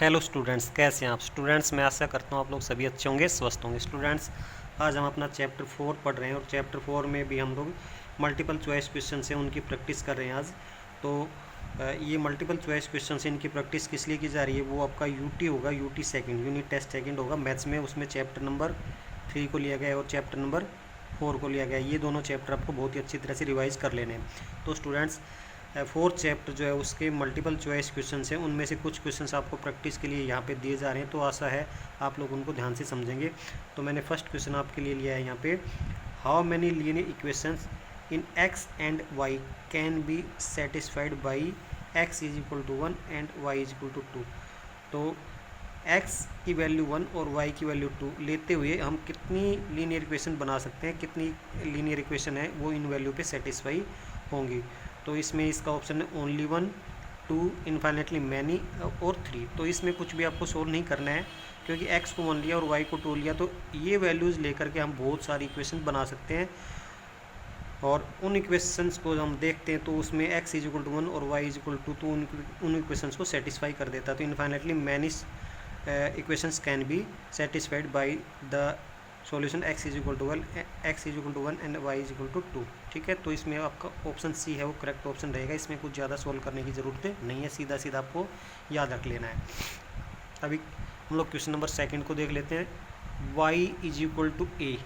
Hello students, कैसे हैं आप स्टूडेंट्स। मैं आशा करता हूँ आप लोग सभी अच्छे होंगे, स्वस्थ होंगे। स्टूडेंट्स, आज हम अपना चैप्टर 4 पढ़ रहे हैं और चैप्टर 4 में भी हम लोग मल्टीपल चॉइस क्वेश्चन से उनकी प्रैक्टिस कर रहे हैं आज। तो ये मल्टीपल चॉइस क्वेश्चन से इनकी प्रैक्टिस किस लिए की जा रही है, वो आपका यूटी होगा, UT second, unit test second होगा मैथ्स में। उसमें चैप्टर नंबर 3 को लिया गया है और चैप्टर नंबर 4 को लिया गया है। ये दोनों चैप्टर आपको बहुत ही अच्छी तरह से रिवाइज कर लेने हैं। तो स्टूडेंट्स, फोर्थ चैप्टर जो है उसके मल्टीपल चॉइस क्वेश्चन हैं, उनमें से कुछ क्वेश्चंस आपको प्रैक्टिस के लिए यहाँ पे दिए जा रहे हैं। तो आशा है आप लोग उनको ध्यान से समझेंगे। तो मैंने फर्स्ट क्वेश्चन आपके लिए लिया है यहाँ पे, how many linear equations in x and y can be satisfied by x is equal to 1 and y is equal to 2। तो x की वैल्यू 1 और y की वैल्यू 2 लेते हुए हम कितनी लीनियर इक्वेशन बना सकते हैं, कितनी लीनियर इक्वेशन है वो इन वैल्यू पे सेटिस्फाई होंगी। तो इसमें इसका ऑप्शन है ओनली 1, 2, इनफाइनेटली मैनी और 3। तो इसमें कुछ भी आपको सोल्व नहीं करना है, क्योंकि x को 1 लिया और y को 2 लिया, तो ये वैल्यूज़ लेकर के हम बहुत सारी इक्वेशन बना सकते हैं। और उन इक्वेशंस को हम देखते हैं तो उसमें x इज इक्वल टू 1 और y इज इक्वल टू 2 उन इक्वेशंस को सेटिस्फाई कर देता है। तो infinitely many equations can be satisfied by the solution x is equal to 1 and y is equal to 2। ठीक है, तो इसमें आपका ऑप्शन सी है वो करेक्ट ऑप्शन रहेगा। इसमें कुछ ज़्यादा सोल्व करने की ज़रूरत नहीं है, सीधा सीधा आपको याद रख लेना है। अभी हम लोग क्वेश्चन नंबर सेकंड को देख लेते हैं। y is equal to a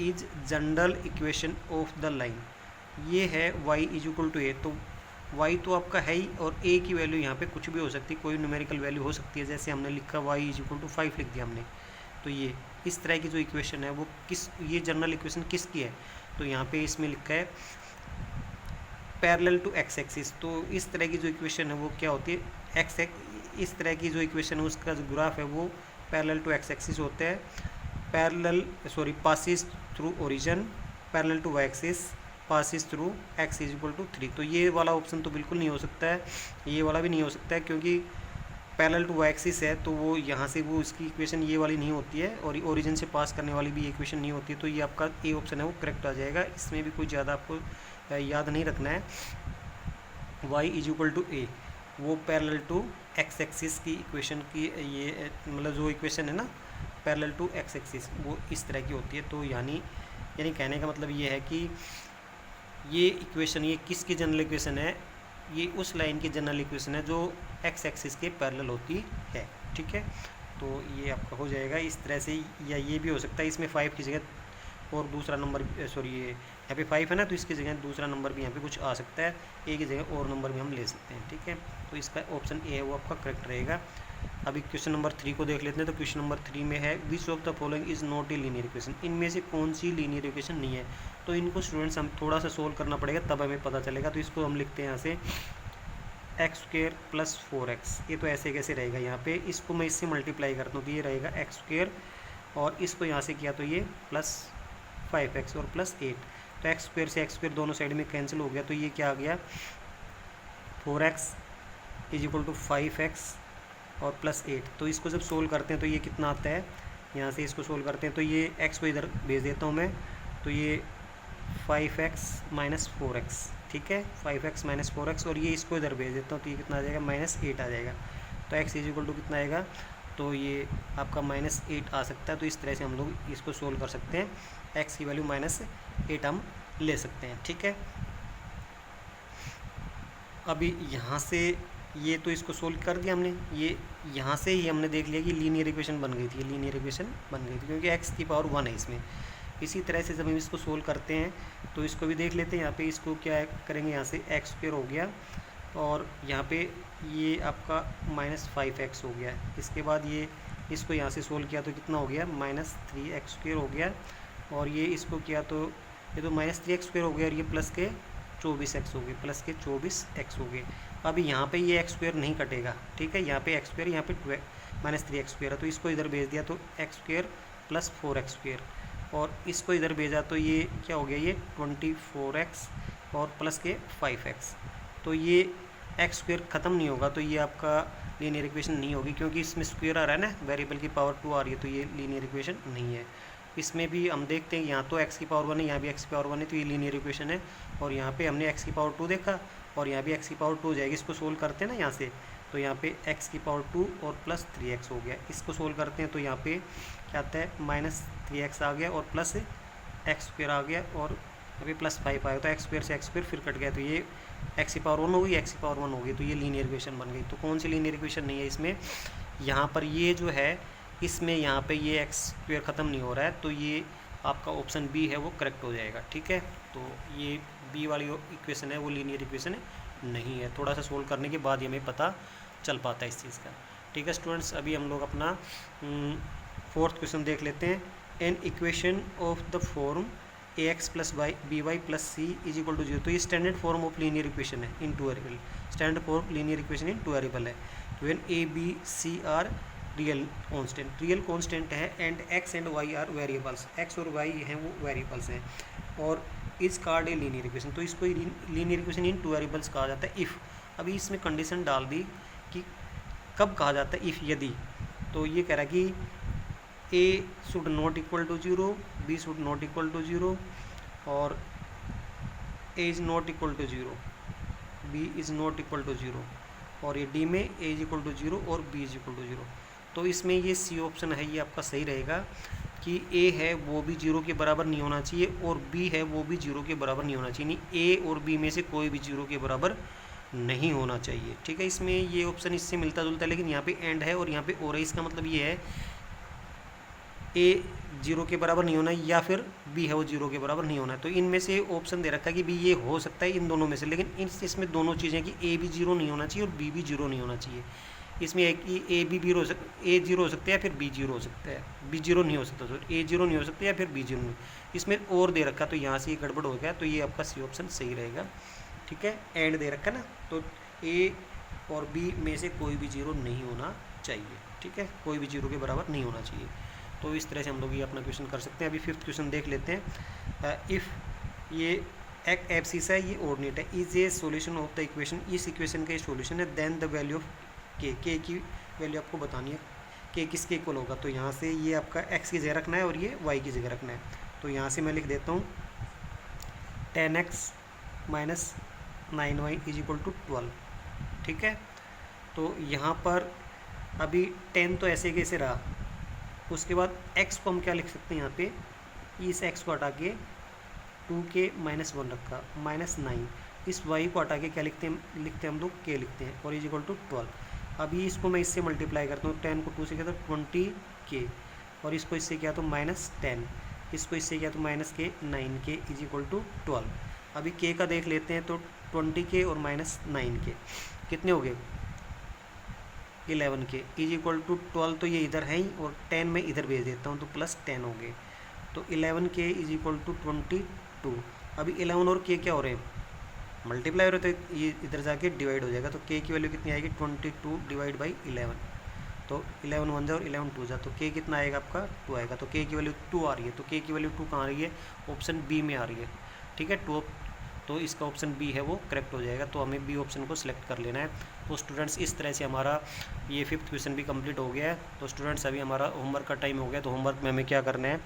is general equation of the line. ये है y is equal to a, तो y तो आपका है ही और a की वैल्यू यहाँ पे कुछ भी हो सकती है, कोई न्यूमेरिकल वैल्यू हो सकती है। जैसे हमने लिखा y इज इक्वल टू 5 लिख दिया हमने, तो ये इस तरह की जो इक्वेशन है वो ये जनरल इक्वेशन किसकी है, तो यहाँ पे इसमें लिखा है पैरेलल टू एक्स एक्सिस। तो इस तरह की जो इक्वेशन है वो क्या होती है, इस तरह की जो इक्वेशन है उसका जो ग्राफ है वो पैरेलल टू एक्स एक्सिस होता है। Passes through origin, parallel to y axis, passes through x is equal to 3। तो ये वाला ऑप्शन तो बिल्कुल नहीं हो सकता है, ये वाला भी नहीं हो सकता है, क्योंकि पैरेलल टू वाई एक्सिस है तो वो यहाँ से वो इसकी इक्वेशन ये वाली नहीं होती है और ओरिजिन से पास करने वाली भी इक्वेशन नहीं होती है। तो ये आपका ए ऑप्शन है वो करेक्ट आ जाएगा। इसमें भी कोई ज़्यादा आपको याद नहीं रखना है। वाई इज इक्वल टू ए वो पैरेलल टू एक्स एक्सिस की इक्वेशन की, ये मतलब जो इक्वेशन है ना पैरेलल टू एक्स एक्सिस, वो इस तरह की होती है। तो यानी कहने का मतलब ये है कि ये इक्वेशन, ये किसकी जनरल इक्वेशन है, ये उस लाइन की जनरल इक्वेशन है जो एक्स एक्सिस के पैरेलल होती है। ठीक है, तो ये आपका हो जाएगा इस तरह से। या ये भी हो सकता है इसमें 5 की जगह और दूसरा नंबर, ये यहाँ पे 5 है ना, तो इसकी जगह दूसरा नंबर भी यहाँ पे कुछ आ सकता है, ए की जगह और नंबर भी हम ले सकते हैं। ठीक है, तो इसका ऑप्शन ए है वो आपका करेक्ट रहेगा। अभी क्वेश्चन नंबर 3 को देख लेते हैं। तो क्वेश्चन नंबर 3 में है which of the following is not a linear equation. इनमें से कौन सी लीनियर इक्वेशन नहीं है। तो इनको स्टूडेंट्स हम थोड़ा सा सोल्व करना पड़ेगा तब हमें पता चलेगा। तो इसको हम लिखते हैं यहाँ से एक्स स्क्वेयर प्लस 4x। ये तो ऐसे कैसे रहेगा, यहाँ पे इसको मैं इससे मल्टीप्लाई करता हूँ तो ये रहेगा एक्स स्क्वेयर, और इसको यहाँ से किया तो ये प्लस 5x और प्लस 8। तो एक्स स्क्वेयर से एक्स स्क्वेयर दोनों साइड में कैंसिल हो गया, तो ये क्या आ गया 4x is equal to 5x और प्लस 8। तो इसको जब सोल्व करते हैं तो ये कितना आता है, यहाँ से इसको सोल्व करते हैं तो ये x को इधर भेज देता हूँ मैं, तो ये 5x माइनस 4x। ठीक है, 5x माइनस 4x, और ये इसको इधर भेज देता हूँ तो ये कितना आ जाएगा -8 आ जाएगा। तो x इज इक्वल टू कितना आएगा, तो ये आपका -8 आ सकता है। तो इस तरह से हम लोग इसको सोल्व कर सकते हैं, x की वैल्यू -8 हम ले सकते हैं। ठीक है, अभी यहाँ से ये तो इसको सोल्व कर दिया हमने, ये यहाँ से ही हमने देख लिया कि लीनियर इक्वेशन बन गई थी, लीनियर इक्वेशन बन गई थी क्योंकि x की पावर 1 है इसमें। इसी तरह से जब हम इसको सोल्व करते हैं तो इसको भी देख लेते हैं। यहाँ पे इसको क्या करेंगे, यहाँ से एक्स स्क्वेयर हो गया और यहाँ पे ये आपका -5x हो गया। इसके बाद ये इसको यहाँ से सोल्व किया तो कितना हो गया -3x स्क्वेयर हो गया, और ये इसको किया तो ये तो -3x स्क्वेयर हो गया, और ये प्लस के 24x हो गए, प्लस के 24x हो गए। अभी यहाँ पे ये एक्स स्क्वेयर नहीं कटेगा। ठीक है, यहाँ पे एक्स स्क्वेयर, यहाँ पे -3x स्क्वेयर है, तो इसको इधर भेज दिया तो x square plus 4x square, और इसको इधर भेजा तो ये क्या हो गया, ये 24x और प्लस के 5x। तो ये एक्स स्क्वेयर ख़त्म नहीं होगा, तो ये आपका लीनियर इक्वेशन नहीं होगी, क्योंकि इसमें स्क्वेयर आ रहा है ना, वेरिएबल की पावर 2 आ रही है, तो ये लीनियर इक्वेशन नहीं है। इसमें भी हम देखते हैं यहाँ तो x की पावर 1 है, यहाँ भी x की पावर 1 है, तो ये लीनियर इक्वेशन है। और यहाँ पे हमने x की पावर 2 देखा और यहाँ भी x की पावर 2 हो जाएगी। इसको सोल्व करते हैं ना यहाँ से, तो यहाँ पे x की पावर 2 और प्लस 3x हो गया। इसको सोल्व करते हैं तो यहाँ पे क्या आता है, -3x आ गया और प्लस एक्स स्क्वायर आ गया और अभी +5 आया, तो एक्स स्क्वायर से एक्स स्क्वायर फिर कट गया, तो ये x की पावर 1 होगी, x की पावर 1 होगी, तो ये लीनियर इक्वेशन बन गई। तो कौन सी लीनियर इक्वेशन नहीं है इसमें, यहाँ पर ये जो है इसमें यहाँ पे ये एक्स स्क्वायर ख़त्म नहीं हो रहा है, तो ये आपका ऑप्शन बी है वो करेक्ट हो जाएगा। ठीक है, तो ये बी वाली इक्वेशन है वो लीनियर इक्वेशन नहीं है। थोड़ा सा सोल्व करने के बाद ही हमें पता चल पाता है इस चीज़ का। ठीक है स्टूडेंट्स, अभी हम लोग अपना 4th क्वेश्चन देख लेते हैं। An equation of the form ax + by + c = 0। तो ये standard form of linear equation है in two variable, standard form linear equation in two variable है। When a b c are real constant है and x and y are variables, x और y हैं वो variables हैं, और is called a linear equation. तो इसको linear equation in two variables कहा जाता है इफ़। अभी इसमें कंडीशन डाल दी कि कब कहा जाता है, इफ़ यदि। तो ये कह रहा है कि a should not equal to 0, b should not equal to 0 और a is not equal to 0, b is not equal to 0, और ये d में a इज इक्वल टू 0 और b इज इक्वल टू 0। तो इसमें ये सी ऑप्शन है ये आपका सही रहेगा कि a है वो भी 0 के बराबर नहीं होना चाहिए और b है वो भी 0 के बराबर नहीं होना चाहिए, यानी a और b में से कोई भी 0 के बराबर नहीं होना चाहिए। ठीक है, इसमें ये ऑप्शन इससे मिलता जुलता है, लेकिन यहाँ पे एंड है और यहाँ पे और है। इसका मतलब ये है a 0 के बराबर नहीं होना या फिर b है वो 0 के बराबर नहीं होना है। तो इनमें से ऑप्शन दे रखा है कि b ये हो सकता है इन दोनों में से, लेकिन इसमें दोनों चीज़ें कि a भी 0 नहीं होना चाहिए और b भी 0 नहीं होना चाहिए। इसमें एक कि a 0 हो सकता है या फिर b 0 हो सकता है, b 0 नहीं हो सकता, तो a 0 नहीं हो सकता या फिर b 0 नहीं। इसमें और दे रखा, तो यहाँ से ये गड़बड़ हो गया, तो ये आपका सी ऑप्शन सही रहेगा। ठीक है, एंड दे रखा ना, तो a और b में से कोई भी 0 नहीं होना चाहिए। ठीक है, कोई भी 0 के बराबर नहीं होना चाहिए। तो इस तरह से हम लोग ये अपना क्वेश्चन कर सकते हैं। अभी 5th क्वेश्चन देख लेते हैं। इफ़ ये एक एब्सिस है, ये ऑर्डिनेट है, is a solution of the equation, इस इक्वेशन का ये सॉल्यूशन है, देन द वैल्यू ऑफ के की वैल्यू आपको बतानी है, के किसके इक्वल होगा। तो यहाँ से ये आपका x की जगह रखना है और ये y की जगह रखना है। तो यहाँ से मैं लिख देता हूँ 10x - 9y = 12। ठीक है, तो यहाँ पर अभी 10 तो ऐसे कैसे रहा, उसके बाद x को हम क्या लिख सकते हैं, यहाँ पे इस x को हटा के 2k - 1 रखा, -9। इस y को हटा के क्या लिखते हैं हम लोग, k लिखते हैं, और = 12। अभी इसको मैं इससे मल्टीप्लाई करता हूँ, 10 को 2 से किया तो 20k, और इसको इससे किया तो -10, इसको इससे किया तो -k, 9k = 12। अभी k का देख लेते हैं, तो 20k और -9k कितने हो गए, 11k = 12। तो ये इधर है ही, और 10 मैं इधर भेज देता हूँ, तो +10 हो गए, तो 11k = 22। अभी 11 और k क्या हो रहे हैं, मल्टीप्लाई हो रहे, तो ये इधर जाके डिवाइड हो जाएगा, तो k की वैल्यू कितनी आएगी, 22 / 11। तो 11 1 जा और 11 2 जा, तो k कितना आएगा आपका, 2 आएगा। तो k की वैल्यू 2 आ रही है, तो k की वैल्यू 2 कहाँ आ रही है, ऑप्शन बी में आ रही है। ठीक है, 2, तो इसका ऑप्शन बी है वो करेक्ट हो जाएगा। तो हमें बी ऑप्शन को सिलेक्ट कर लेना है। तो स्टूडेंट्स इस तरह से हमारा ये 5th क्वेश्चन भी कंप्लीट हो गया है। तो स्टूडेंट्स अभी हमारा होमवर्क का टाइम हो गया, तो होमवर्क में हमें क्या करना है,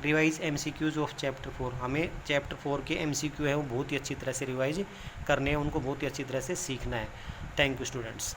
रिवाइज MCQs ऑफ चैप्टर 4। हमें चैप्टर 4 के MCQ हैं वो बहुत ही अच्छी तरह से रिवाइज करने हैं, उनको बहुत ही अच्छी तरह से सीखना है। Thank you students.